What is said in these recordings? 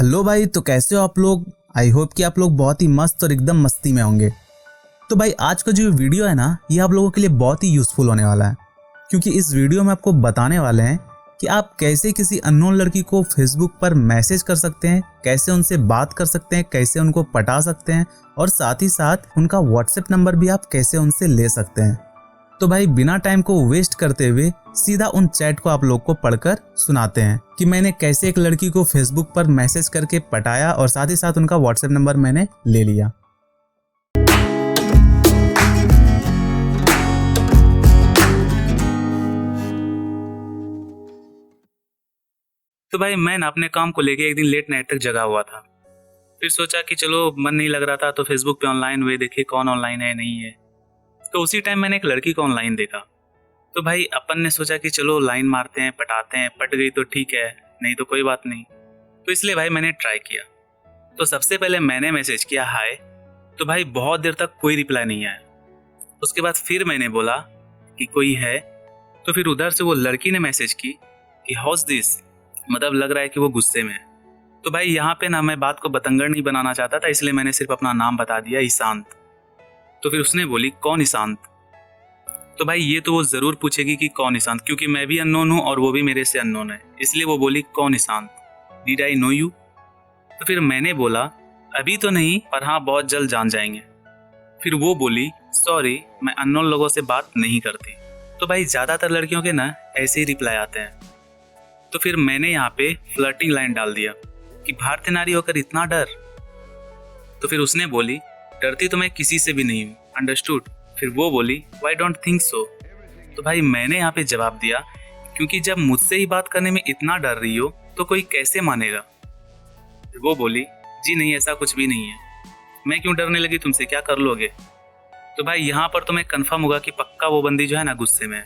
Hello भाई, तो कैसे हो आप लोग। आई होप कि आप लोग बहुत ही मस्त और एकदम मस्ती में होंगे। तो भाई आज का जो वीडियो है ना, ये आप लोगों के लिए बहुत ही यूज़फुल होने वाला है, क्योंकि इस वीडियो में आपको बताने वाले हैं कि आप कैसे किसी अननोन लड़की को फेसबुक पर मैसेज कर सकते हैं, कैसे उनसे बात कर सकते हैं, कैसे उनको पटा सकते हैं और साथ ही साथ उनका व्हाट्सएप नंबर भी आप कैसे उनसे ले सकते हैं। तो भाई बिना टाइम को वेस्ट करते हुए सीधा उन चैट को आप लोग को पढ़कर सुनाते हैं कि मैंने कैसे एक लड़की को फेसबुक पर मैसेज करके पटाया और साथ ही साथ उनका व्हाट्सएप नंबर मैंने ले लिया। तो भाई मैं ना अपने काम को लेके एक दिन लेट नाइट तक जगा हुआ था। फिर सोचा कि चलो मन नहीं लग रहा था तो फेसबुक पे ऑनलाइन हुए देखे कौन ऑनलाइन है नहीं है। तो उसी टाइम मैंने एक लड़की को ऑनलाइन देखा। तो भाई अपन ने सोचा कि चलो लाइन मारते हैं, पटाते हैं, पट गई तो ठीक है, नहीं तो कोई बात नहीं। तो इसलिए भाई मैंने ट्राई किया। तो सबसे पहले मैंने मैसेज किया हाय। तो भाई बहुत देर तक कोई रिप्लाई नहीं आया। उसके बाद फिर मैंने बोला कि कोई है। तो फिर उधर से वो लड़की ने मैसेज की कि हाउस दिस, मतलब लग रहा है कि वो गुस्से में है। तो भाई यहाँ पे ना मैं बात को बतंगड़ नहीं बनाना चाहता था, इसलिए मैंने सिर्फ अपना नाम बता दिया, ईशांत। तो फिर उसने बोली कौन ईशांत। तो भाई ये तो वो ज़रूर पूछेगी कि कौन ईशांत, क्योंकि मैं भी अननोन हूँ और वो भी मेरे से अननोन है, इसलिए वो बोली कौन Ishant, did I know you. तो फिर मैंने बोला अभी तो नहीं, पर हाँ बहुत जल्द जान जाएंगे। फिर वो बोली सॉरी, मैं अननोन लोगों से बात नहीं करती। तो भाई ज़्यादातर लड़कियों के ना ऐसे ही रिप्लाई आते हैं। तो फिर मैंने यहाँ पे फ्लर्टिंग लाइन डाल दिया कि भारतीय नारी होकर इतना डर। तो फिर उसने बोली डरती तो मैं किसी से भी नहीं हूँ, अंडरस्टूड। फिर वो बोली वाई डोंट थिंक सो। तो भाई मैंने यहाँ पे जवाब दिया क्योंकि जब मुझसे ही बात करने में इतना डर रही हो तो कोई कैसे मानेगा। फिर वो बोली जी नहीं, ऐसा कुछ भी नहीं है, मैं क्यों डरने लगी तुमसे, क्या कर लोगे। तो भाई यहाँ पर तो मैं कंफर्म होगा कि पक्का वो बंदी जो है ना गुस्से में है।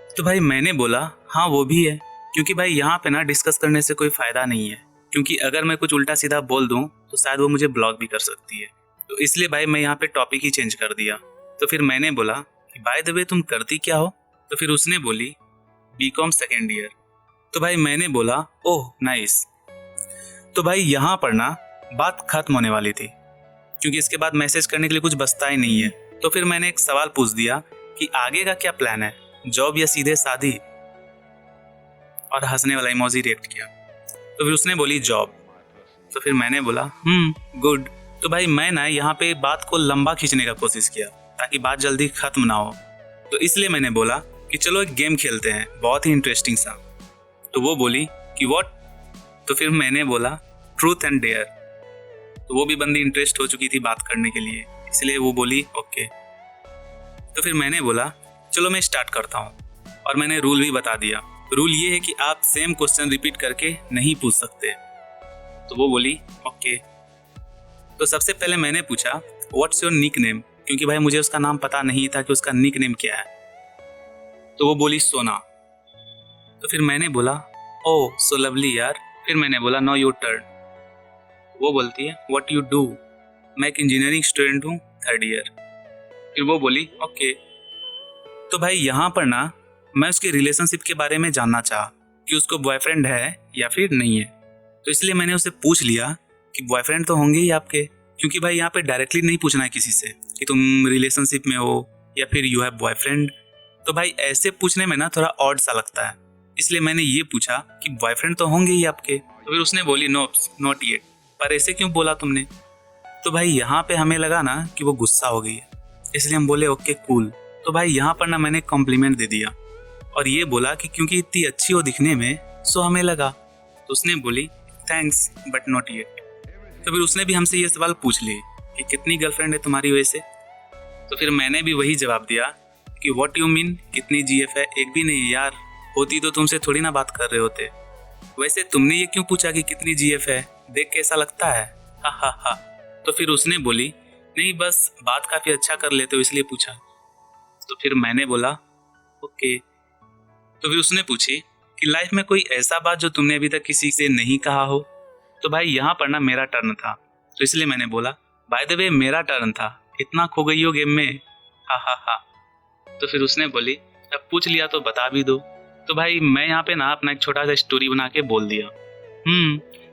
तो भाई मैंने बोला हाँ वो भी है, क्योंकि भाई यहाँ पे ना डिस्कस करने से कोई फ़ायदा नहीं है, क्योंकि अगर मैं कुछ उल्टा सीधा बोल दूँ तो शायद वो मुझे ब्लॉक भी कर सकती है। तो इसलिए भाई मैं यहाँ पे टॉपिक ही चेंज कर दिया। तो फिर मैंने बोला कि बाय द वे तुम करती क्या हो। तो फिर उसने बोली बीकॉम सेकेंड ईयर। तो भाई मैंने बोला ओह नाइस। तो भाई यहाँ पर ना बात खत्म होने वाली थी, क्योंकि इसके बाद मैसेज करने के लिए कुछ बचता ही नहीं है। तो फिर मैंने एक सवाल पूछ दिया कि आगे का क्या प्लान है, जॉब या सीधे शादी, और हंसने वाला इमोजी रिएक्ट किया। तो फिर उसने बोली जॉब। तो फिर मैंने बोला गुड। तो भाई मैं ना यहाँ पे बात को लंबा खींचने का कोशिश किया ताकि बात जल्दी खत्म ना हो। तो इसलिए मैंने बोला कि चलो एक गेम खेलते हैं, बहुत ही इंटरेस्टिंग सा। तो वो बोली कि व्हाट। तो फिर मैंने बोला ट्रूथ एंड डेयर। तो वो भी बंदी इंटरेस्ट हो चुकी थी बात करने के लिए, इसलिए वो बोली ओके। तो फिर मैंने बोला चलो मैं स्टार्ट करता हूँ, और मैंने रूल भी बता दिया। रूल ये है कि आप सेम क्वेश्चन रिपीट करके नहीं पूछ सकते। तो वो बोली ओके। तो सबसे पहले मैंने पूछा व्हाट्स योर निक नेम, क्योंकि भाई मुझे उसका नाम पता नहीं था कि उसका निक नेम क्या है। तो वो बोली सोना। तो फिर मैंने बोला ओह सो लवली यार। फिर मैंने बोला नो योर टर्न। वो बोलती है व्हाट यू डू, मैं एक इंजीनियरिंग स्टूडेंट हूँ, थर्ड ईयर। फिर वो बोली ओके। तो भाई यहाँ पर ना मैं उसके रिलेशनशिप के बारे में जानना चाहा कि उसको बॉयफ्रेंड है या फिर नहीं है। तो इसलिए मैंने उसे पूछ लिया कि बॉयफ्रेंड तो होंगे ही आपके, क्योंकि भाई यहाँ पे डायरेक्टली नहीं पूछना है किसी से कि तुम रिलेशनशिप में हो या फिर यू हैव बॉयफ्रेंड। तो भाई ऐसे पूछने में ना थोड़ा ऑड सा लगता है, इसलिए मैंने ये पूछा कि बॉयफ्रेंड तो होंगे ही आपके। तो फिर उसने बोली नो नॉट येट। पर ऐसे क्यों बोला तुमने। तो भाई यहाँ पे हमें लगा ना कि वो गुस्सा हो गई है, इसलिए हम बोले ओके कूल। तो भाई यहाँ पर ना मैंने कॉम्प्लीमेंट दे दिया और ये बोला कि क्योंकि इतनी अच्छी हो दिखने में सो हमें लगा। तो उसने बोली थैंक्स बट नॉट येट। तो फिर उसने भी हमसे ये सवाल पूछ लिए कि कितनी गर्लफ्रेंड है तुम्हारी वैसे। तो फिर मैंने भी वही जवाब दिया कि व्हाट यू मीन, कितनी जीएफ है, एक भी नहीं यार, होती तो तुमसे थोड़ी ना बात कर रहे होते। वैसे तुमने ये क्यों पूछा कि कितनी जीएफ है, देख कैसा लगता है, हा हा हा। तो फिर उसने बोली नहीं बस बात काफ़ी अच्छा कर लेते हो इसलिए पूछा। तो फिर मैंने बोला ओके। तो फिर उसने पूछी कि लाइफ में कोई ऐसा बात जो तुमने अभी तक किसी से नहीं कहा हो। तो भाई यहाँ पर ना मेरा टर्न था, तो इसलिए मैंने बोला बाय द वे मेरा टर्न था, इतना खो गई हो गेम में, हा हा हा। तो फिर उसने बोली अब पूछ लिया तो बता भी दो। तो भाई मैं यहाँ पे ना अपना एक छोटा सा स्टोरी बना के बोल दिया।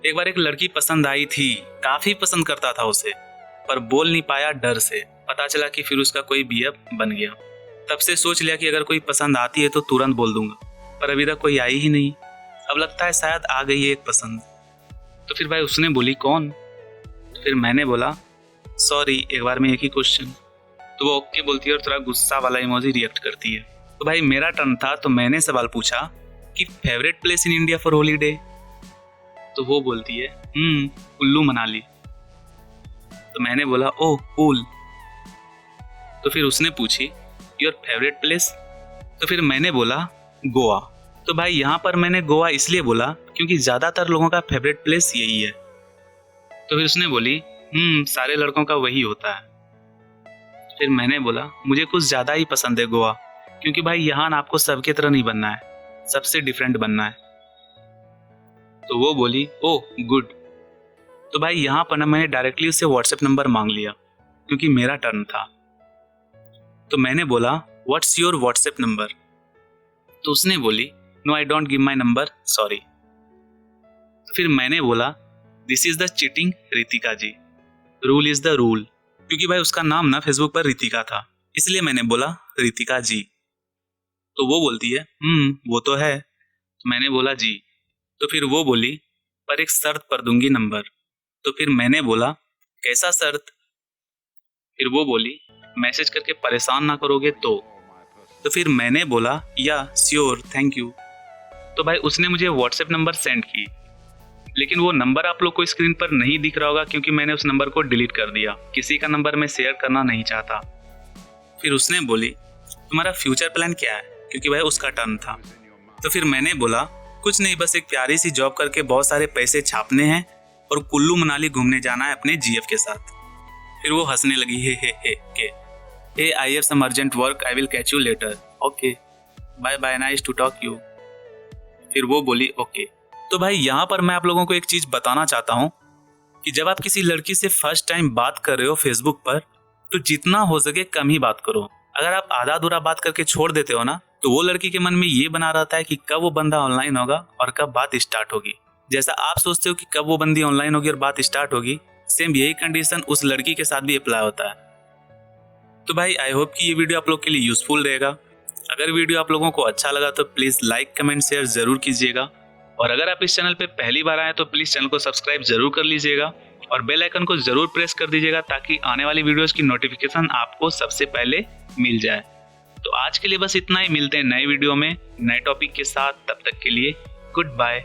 एक बार एक लड़की पसंद आई थी, काफी पसंद करता था उसे, पर बोल नहीं पाया डर से। पता चला कि फिर उसका कोई बीएफ बन गया। तब से सोच लिया कि अगर कोई पसंद आती है तो तुरंत बोल दूंगा, पर अभी तक कोई आई ही नहीं। अब लगता है शायद आ गई है एक पसंद। तो फिर भाई उसने बोली कौन? तो फिर मैंने बोला सॉरी, एक बार में एक ही क्वेश्चन। तो वो ओके बोलती है और थोड़ा गुस्सा वाला इमोजी रिएक्ट करती है। तो भाई मेरा टर्न था, तो मैंने सवाल पूछा कि favourite place in India for holiday? तो वो बोलती है कुल्लू मनाली। तो मैंने बोला ओह कूल। तो फिर उसने पूछी योर फेवरेट प्लेस? तो फिर मैंने बोला गोवा। तो भाई यहाँ पर मैंने गोवा इसलिए बोला क्योंकि ज्यादातर लोगों का फेवरेट प्लेस यही है। तो फिर उसने बोली सारे लड़कों का वही होता है। फिर मैंने बोला मुझे कुछ ज्यादा ही पसंद है गोवा, क्योंकि भाई यहाँ ना आपको सबके तरह नहीं बनना है, सबसे डिफरेंट बनना है। तो वो बोली ओह गुड। तो भाई यहाँ पर ना मैंने डायरेक्टली उससे व्हाट्सएप नंबर मांग लिया क्योंकि मेरा टर्न था। तो मैंने बोला व्हाट्स योर व्हाट्सएप नंबर? तो उसने बोली no I don't give my number, sorry. फिर मैंने बोला this is the cheating Ritika ji, rule is the rule. क्योंकि भाई उसका नाम ना फेसबुक पर रितिका था, इसलिए मैंने बोला रितिका जी। तो वो बोलती है वो तो है। तो मैंने बोला जी। तो फिर वो बोली पर एक शर्त पर दूंगी नंबर। तो फिर मैंने बोला कैसा शर्त? फिर वो बोली मैसेज करके परेशान ना करोगे तो। तो फिर मैंने बोला या श्योर थैंक यू। तो भाई उसने मुझे व्हाट्सएप नंबर सेंड की, लेकिन वो नंबर आप लोग को स्क्रीन पर नहीं दिख रहा होगा क्योंकि मैंने उस नंबर को डिलीट कर दिया। किसी का नंबर मैं शेयर करना नहीं चाहता। फिर उसने बोली तुम्हारा फ्यूचर प्लान क्या है? क्योंकि भाई उसका टर्न था। तो फिर मैंने बोला कुछ नहीं, बस एक प्यारी सी जॉब करके बहुत सारे पैसे छापने हैं और कुल्लू मनाली घूमने जाना है अपने जीएफ के साथ। फिर वो हंसने लगी hey I have some urgent work, I will catch you later, okay bye bye, nice to talk you. फिर वो बोली ओके। तो भाई यहाँ पर मैं आप लोगों को एक चीज बताना चाहता हूँ कि जब आप किसी लड़की से फर्स्ट टाइम बात कर रहे हो फेसबुक पर, तो जितना हो सके कम ही बात करो। अगर आप आधा अधूरा बात करके छोड़ देते हो ना, तो वो लड़की के मन में ये बना रहता है कि कब वो बंदा ऑनलाइन होगा और कब बात स्टार्ट होगी। जैसा आप सोचते हो कि कब वो बंदी ऑनलाइन होगी और बात स्टार्ट होगी, सेम यही कंडीशन उस लड़की के साथ भी अप्लाई होता है। तो भाई आई होप कि ये वीडियो आप लोग के लिए यूजफुल रहेगा। अगर वीडियो आप लोगों को अच्छा लगा तो प्लीज लाइक कमेंट शेयर जरूर कीजिएगा, और अगर आप इस चैनल पे पहली बार आए तो प्लीज चैनल को सब्सक्राइब जरूर कर लीजिएगा और बेल आइकन को जरूर प्रेस कर दीजिएगा ताकि आने वाली वीडियोस की नोटिफिकेशन आपको सबसे पहले मिल जाए। तो आज के लिए बस इतना ही, मिलते हैं नए वीडियो में नए टॉपिक के साथ। तब तक के लिए गुड बाय।